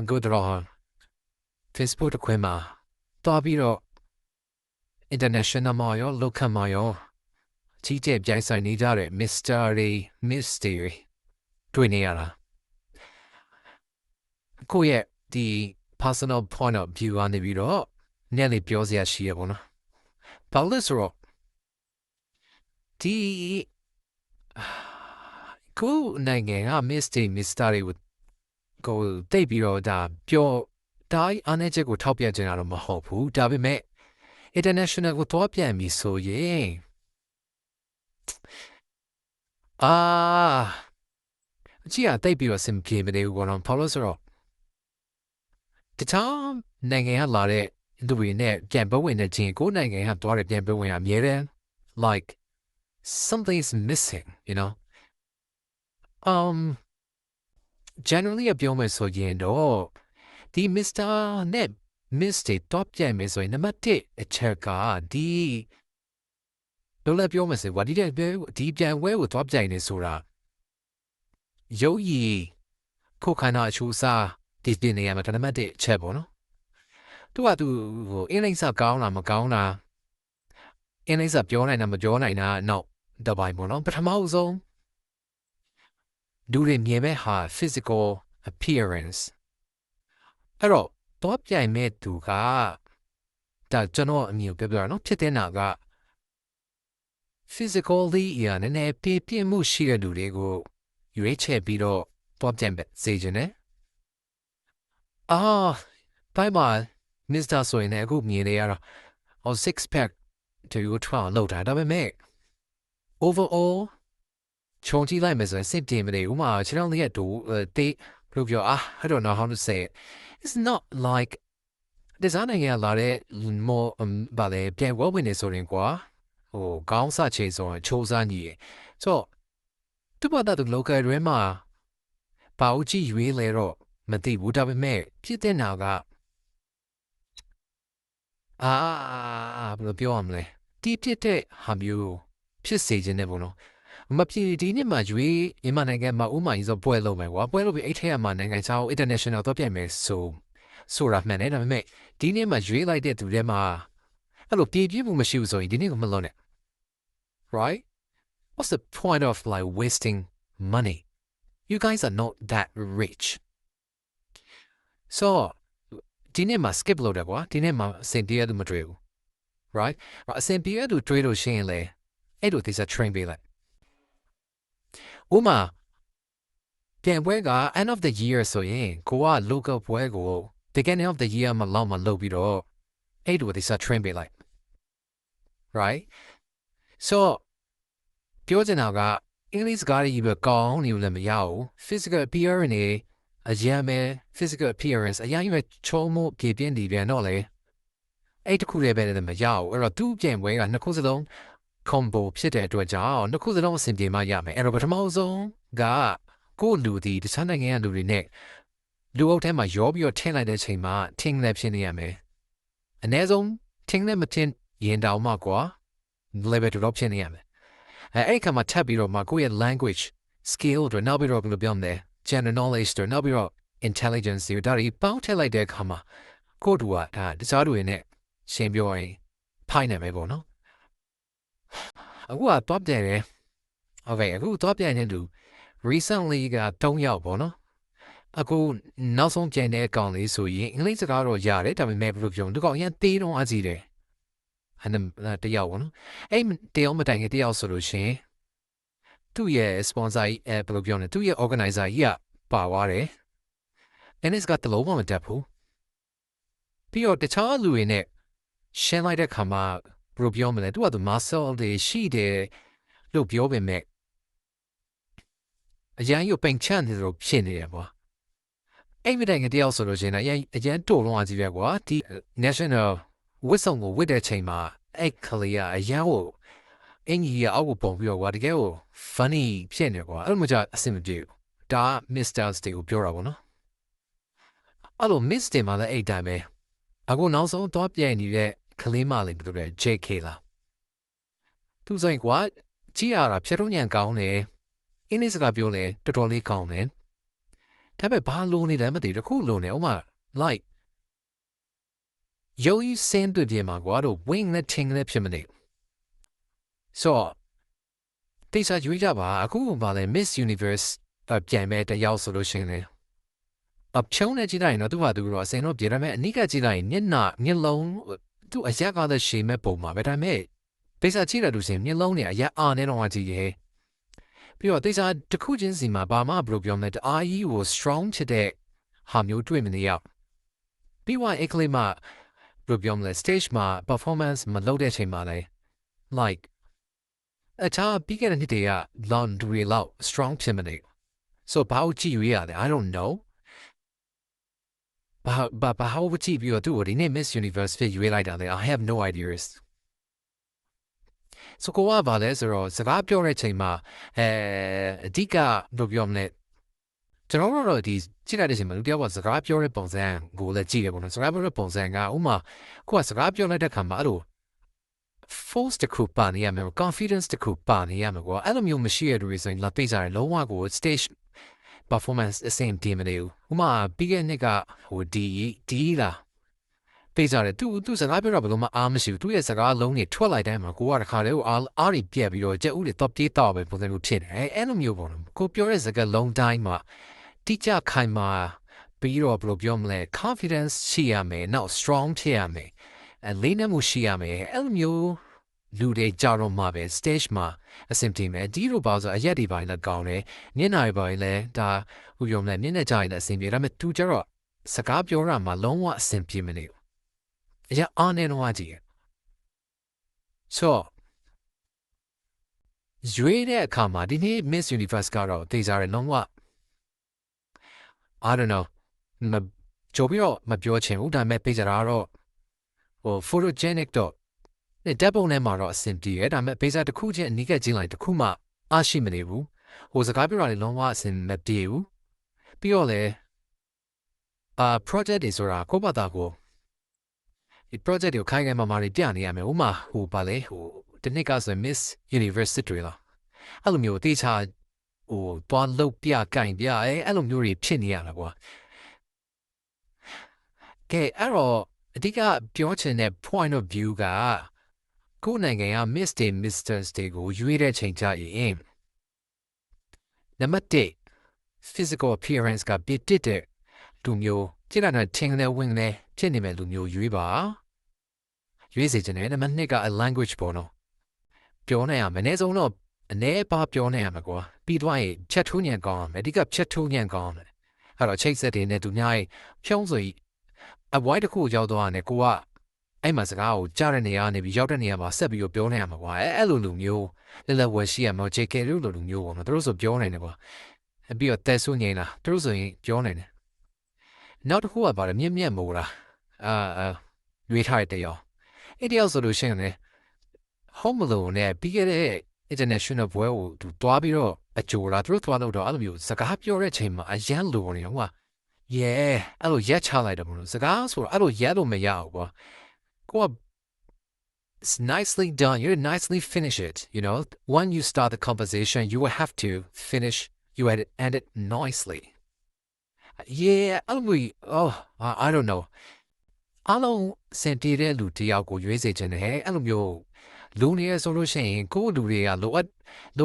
go draw Facebook ခွင်မှာတွားပြီးတော့ international မှာရော local မှာရောကြီးကျယ်ပြိုင်ဆိုင်နေကြတဲ့ Mr. တွေ Miss တွေတွေ့နေရတာကိုယ့်ရဲ့ဒီ personal point of view ကနေပြီးတော့နည်းလေးပြောစရာရှိရပါတော့ဘာလို့လဲဆိုတော့ဒီကိုနိုင်ငံက Miss တွေ Mr. တွေကိုတိတ်ပြီးတော့ဒါပြောတိုင်းအနေချက်ကိုထောက်ပြချင်တာတော့မဟုတ်ဘူးဒါပေမဲ့ international ကိုတော့ပြန်ပြီဆိုရင်အကြီးအသိပ်ပြီးတော့စင်ပြေမနေဘူးကောနော်ဘာလို့ဆိုတော့တခြားနိုင်ငံကလာတဲ့လူတွေနဲ့ပြန်ပွဲဝင်တဲ့ချင်းကိုနိုင်ငံကတွားတဲ့ပြန်ပွဲဝင်ရအများတယ် like something's missing you know generally ပြောမယ်ဆိုရင်တော့ဒီ Mr. နဲ့ Miss တွေတော့ပြန်မယ်ဆိုရင်နံပါတ်1အချက်ကဒီလောလောပြောမယ်ဆိုရင်ဒီပြန်ပွဲကိုတော့ပြန်နေဆိုတာရုပ်ရည်ခုခန္ဓာအချိုးအစားဒီပြင်နေရမှာနံပါတ်1အချက်ပေါ့နော်သူကသူဟိုအင်္ဂလိပ်စာကောင်းလားမကောင်းလားအင်္ဂလိပ်စာပြောနိုင်တာမပြောနိုင်တာတော့တပိုင်းပေါ့နော်ပထမဆုံးလူတွေမြင်မဲ့ဟာ physical appearance အဲ့တော့တော့ပြန်မဲ့သူကဒါကျွန်တော်အမြင်ပြောပြရနော်ဖြစ်တဲ့နာက physically ရနည်းနည်းပြည့်မှုရှိတဲ့လူတွေကိုရွေးချယ်ပြီးတော့တော့ပြန်ပဲစေခြင်းနဲ့တိုင်းမှာ Mr. ဆိုရင်လည်းအခုမြင်နေရတော့ six pack 12လောက်တာဒါပေမဲ့ overall ခြုံကြည့်လိုက်မယ်ဆိုရင်စစ်တင်မနေဥမာခြေထောက်လေးရတူတေးဘယ်လိုပြော I don't know how to say it it's not like design ရလာတဲ့ more ဘာလဲပြန်ဝဝင်နေဆိုရင်ကွာဟိုခေါင်းစချေဆိုရင်ချိုးစားညီဆိုသူ့ဘာသာသူ local တွေမှာဘာဦးကြည့်ရွေးလဲတော့မသိဘူးဒါပေမဲ့ဖြစ်တဲ့နာကဘယ်လိုပြောရမလဲတီးဖြစ်တဲ့ဟာမျိုးဖြစ်စေခြင်းနဲ့ပေါ့နော်မဖြစ်ဒီနေ့မှရွေးမြန်မာနိုင်ငံမှာဥမာကြီးဆိုပွဲလုပ်မယ်ကွာပွဲလုပ်ပြီးအဲ့ထက်မှာနိုင်ငံခြား international တော့ပြန်မယ်ဆိုတာမှန်တယ်ဒါပေမဲ့ဒီနေ့မှရွေးလိုက်တဲ့သူတွေမှာအဲ့လိုပြည့်မှုမရှိဘူးဆိုရင်ဒီနေ့ကမလုပ်နဲ့ right what's the point of like wasting money you guys are not that rich so ဒီနေ့မှာ skip လုပ်တယ်ကွာဒီနေ့မှာစင်ပြေရသူမတွေ့ဘူး right အစင်ပြေရသူတွေ့လို့ရှိရင်လေအဲ့လိုဒီစား train ပေးလိုက်ဥမာပြန်ပွဲက end of the year ဆိုရင်ကိုက local ပွဲကို beginning of the year မှာလောက်မှလုပ်ပြီးတော့အဲ့လိုဒီစား train ပေးလိုက် right so ပြောချင်တာကအင်္ဂလိပ်စကားကြီးပဲကောင်းနေလို့လည်းမရဘူး physical appearance နဲ့အရင်ပဲ physical appearance အရင်ပဲချုံမို့ပြင်းနေပြန်တော့လေအဲ့တခုလည်းပဲလည်းမရဘူးအဲ့တော့သူ့ပြန်ပွဲကနှစ်ခုစလုံး combo ဖြစ်တဲ့အတွက်ကြောင့်နှစ်ခုစလုံးအဆင်ပြေမှရမယ်အဲ့တော့ပထမဆုံးကကိုလူဒီတခြားနိုင်ငံကလူတွေနဲ့လူအုပ်ထဲမှာရောပြီးတော့ထင်းလိုက်တဲ့ချိန်မှာထင်းလည်းဖြစ်နေရမယ်အနည်းဆုံးထင်းလည်းမထင်းရင်တောင်မှကွာ level တော့ဖြစ်နေရမယ်အဲ့ခါမှာထပ်ပြီးတော့မှကိုယ့်ရဲ့ language skill တွေနောက်ပြီးတော့ဘယ်လိုပြောမလဲ general knowledge တွေနောက်ပြီးတော့ intelligence တွေဒါတွေပေါင်းထည့်လိုက်တဲ့အခါမှာကိုတူကဒါတခြားတွေနဲ့ရှင်းပြောရင်ဖိုင်နေမယ်ပေါ့နော်အခုကတော့ပြန်တယ် okay အခုတော့ပြန်နေလူ recently က3ယောက်ပေါ့နော်အခုနောက်ဆုံးကျန်တဲ့အကောင်လေးဆိုရင်အင်္ဂလိပ်စကားတော့ရတယ်ဒါပေမဲ့ဘယ်လိုပြောသူကအရင်သေးတော့အကြည့်တယ်အဲ့တယောက်ပေါ့နော်အဲ့တယောက်မတိုင်ခင်တယောက်ဆိုလို့ရှင်သူ့ရဲ့ sponsor ဘယ်လိုပြောလဲသူ့ရဲ့ organizer ကြီးကပါသွားတယ် and it's got the logo မတက်ဘူးပြီးတော့တခြားလူတွေနဲ့ရှင်းလိုက်တဲ့ခါမှာဘယ်လိုပြောမလဲသူကသူ muscle တွေရှိတယ်လို့ပြောပေမဲ့အရင်ကပိန်ချန်နေလို့ဖြစ်နေတယ်ကွာအဲ့ဒီတိုင်ကတယောက်ဆိုလို့ရှင်အရင်တိုးလုံးအကြည့်ပဲကွာဒီ national ဝစ်ဆောင်ကိုဝစ်တဲ့ချိန်မှာအဲ့ကလေးကအရင်ကိုအင်ကြီးရအောက်ကိုပုံပြီးတော့ကွာတကယ်ကို funny ဖြစ်နေကွာအဲ့လိုမှအဆင်မပြေဘူးဒါ Mr. Steve ကိုပြောတာပေါ့နော်အဲ့လို Miss တင်မှာလည်းအဲ့တိုင်းပဲအခုနောက်ဆုံးတော့ပြန်နေတဲ့ကလေးမလေးတို့လည်း JK လားသူဆိုရင်ကွာကြည့်ရတာဖြတ်တော့ညံကောင်းတယ်အင်းလေးစကားပြောလဲတော်တော်လေးကောင်းတယ် ဒါပေမဲ့ဘာလို့နေလဲမသိတခုလုံးနေဥမာ like 由于三对点嘛ကွာတော့ wing နဲ့ ting နဲ့ဖြစ်မနေ so တိကျရွေးကြပါအခုကဘာလဲ Miss Universe ပြန်မဲ့တယောက်ဆိုလို့ရှိရင်လေအချုံးနဲ့ကြည့်လိုက်ရင်တော့သူ့ဟာသူတော့အစင်တော့ပြည်ရမယ်အနိကကြည့်လိုက်ရင်မျက်လုံးသူ့အရက်ကလည်းရှည်မဲ့ပုံမှာပဲဒါပေမဲ့တိကျကြည့်ရလို့ရှိရင်မျက်လုံးနဲ့အရက်အားနဲ့တော့ကြည့်ရဲပြီးတော့တိကျတစ်ခုချင်းစီမှာဘာမှဘယ်လိုပြောမလဲတအားကြီးကို strong ဖြစ်တဲ့ဟာမျိုးတွေ့မနေရပြီးတော့အခလေးမှာဘယ်လိုပြောမလဲ stage မှာ performance မလုပ်တဲ့အချိန်မှာလေ like အခြားပြီးခဲ့တဲ့နှစ်တည်းက laundry လောက် strong ဖြစ်မနေ so ဘာလို့ကြည့်ရလဲ I don't know ဘာလို့ကြည့်ပြီးတော့သူ့ကိုဒီနေ့ Miss Universe ဖြစ်ရွေးလိုက်တာလဲ I have no ideas so ကိုကဘာလဲဆိုတော့စကားပြောတဲ့ချိန်မှာအဓိကဘယ်လိုပြောမလဲကျွန်တော်တို့ဒီကြည့်လိုက်တဲ့ချိန်မှာလူတယောက်ကစကားပြောတဲ့ပုံစံကိုလည်းကြည့်ရပေါ့နော်စကားပြောတဲ့ပုံစံကဥမာကိုကစကားပြောလိုက်တဲ့ခါမှာအဲ့လို force တခုပါနေရမယ် confidence တခုပါနေရမယ်ကွာအဲ့လိုမျိုးမရှိရတဲ့ဆိုရင်လာပေးကြတယ်လုံးဝကို stage performance အစင်တင်မနေဘူးဥမာပြီးခဲ့နှစ်ကဟိုဒီလာပေးကြတယ်သူစကားပြောတာဘယ်လိုမှအားမရှိဘူးသူရဲ့စကားလုံးတွေထွက်လိုက်တိုင်းမှာကိုကတခါတည်းကိုအားတွေပြက်ပြီးတော့ကြက်ဥတွေတော့ပြေးတော့ပဲပုံစံမျိုးဖြစ်တယ်အဲ့လိုမျိုးပေါ့နော်ကိုပြောတဲ့စကားလုံးတိုင်းမှာတိကျခိုင်မာပြီးတော့ဘယ်လိုပြောမလဲ confidence ရှိရမယ်နောက် strong ဖြစ်ရမယ်လေးနက်မှုရှိရမယ်အဲ့လိုမျိုးလူတွေကြောက်တော့မှာပဲ stage မှာအဆင်ပြေမယ်ဒီလိုပါဆိုအရက်တွေပိုင်းလည်းကောင်းတယ်ညနေပိုင်းလည်းဒါဟိုပြောမလဲညနေကြရင်လည်းအဆင်ပြေဒါပေမဲ့သူကျတော့စကားပြောရမှာလုံးဝအဆင်ပြေမနေဘူးအရာအားနေတော့ကြည့်ဆိုရွေးတဲ့အခါမှာဒီနေ့ Miss Universe ကတော့တေးစားရလုံးဝ I don't know ကြိုပြီးတော့မပြောချင်ဘူးဒါပေမဲ့ပေးကြတာတော့ဟို photogenic တော့တက်ပုံနဲ့မှာတော့အဆင်ပြေတယ်ဒါပေမဲ့ပေးစားတစ်ခုချင်းအနိကကျင်းလိုက်တစ်ခုမှအားရှိမနေဘူးဟိုစကားပြောတာလည်းလုံးဝအဆင်မပြေဘူးပြီးတော့လေproject တွေဆိုတာကိုယ့်ဘာသာကိုဒီ project ကိုခိုင်ခိုင်မာမာတွေပြနေရမယ်ဥမာဟိုပါလေဟိုဒီနေ့ကဆို Miss Universe တွေလားအဲ့လိုမျိုးတေချာဟိုတွားလုတ်ပြကင်ပြအဲ့လိုမျိုးတွေဖြစ်နေရတာကွာကဲအဲ့တော့အဓိကပြောချင်တဲ့ point of view ကကိုယ်နိုင်ငံက Miss Day Misters Day ကိုရွေးတဲ့ချိန်ကြရင်နံပါတ်1 physical appearance ကပြည့်တဲ့လူမျိုးကြည့်လိုက်တဲ့ ting နဲ့ wing နဲ့ဖြစ်နေမဲ့လူမျိုးရွေးပါရွေးစေချင်တယ်နံပါတ်2က a language ပေါ့နော်ပြောနေရမယ်အနည်းဆုံးတော့အနေပါပြောနေရမှာကွာပြီးတော့ချက်ထိုးညံကောင်းမယ်အဓိကချက်ထိုးညံကောင်းတယ်အဲ့တော့ချိတ်ဆက်တွေနဲ့သူများရဲ့ဖြုံးဆိုအဝိုင်းတစ်ခုရောက်သွားတယ်ကိုကအဲ့မှာစကားကိုကြားတဲ့နေရာနေပြီးရောက်တဲ့နေရာမှာဆက်ပြီးပြောနေရမှာကွာအဲ့လိုလူမျိုးလက်ဝဲရှိရမှာ JK လို့လူမျိုးပေါ့နော်သူတို့ဆိုပြောနေတယ်ကွာပြီးတော့တဲဆုငိမ့်လားသူတို့ဆိုရင်ပြောနေတယ်နောက်တစ်ခုကပါတယ်မြင့်မို့လားရွေးထားတဲ့ရောအဲ့တယောက်ဆိုလို့ရှိရင်လေ home alone နဲ့ပြီးခဲ့တဲ့ international ဘွဲကိုသူတွားပြီးတော့အကြိုတာသူတို့တွားလို့တော့အဲ့လိုမျိုးစကားပြောတဲ့ချိန်မှာအရန်လိုနေတော့ကွာ yeah အဲ့လိုရက်ချလိုက်တယ်ဘလို့စကားဆိုတော့အဲ့လိုရက်လို့မရဘူးကွာကိုက it's nicely done you nicely finish it you know when you start the conversation you will have to finish you had end it nicely yeah အဲ့လိုoh I don't know အားလုံးစင်တီတဲ့လူတယောက်ကိုရွေးစေချင်တယ်အဲ့လိုမျိုးလူနေရဆိုလို့ရှိရင်ကိုယ့်လူတွေကလိုအ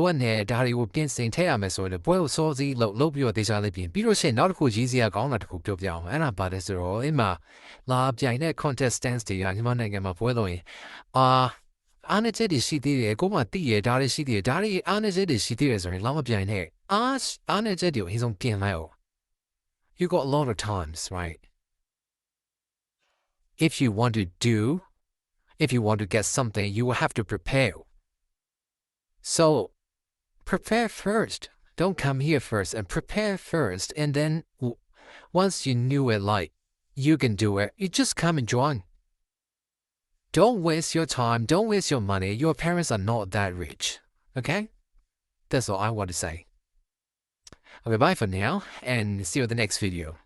ပ်နေဒါတွေကိုပြင်ဆင်ထည့်ရမယ်ဆိုရင်ဘွဲကိုစောစီးလုပ်ပြီးတော့ဒေတာလေးပြင်ပြီးတော့ရှင်နောက်တစ်ခုရေးစရာကောင်းတာတစ်ခုပြောပြအောင်အဲ့ဒါပါတယ်ဆိုတော့အင်းမှာလာပြိုင်တဲ့ contestants တွေကညီမနိုင်ငံမှာပွဲလို့ရင်အားနေချက်တွေရှိသေးတယ်ကိုမှသိရဒါတွေရှိသေးတယ်ဒါတွေအားနေချက်တွေရှိသေးတယ်ဆိုရင်လာမပြိုင်နဲ့အားနေချက်တွေကိုအရင်ဆုံးပြင်လိုက်အောင် you got a lot of times right if you want to get something, you will have to prepare. So, prepare first. Don't come here first and prepare first. And then, once you knew it, like, you can do it, you just come and join. Don't waste your time. Don't waste your money. Your parents are not that rich. Okay? That's all I want to say. Okay, bye for now, and see you in the next video.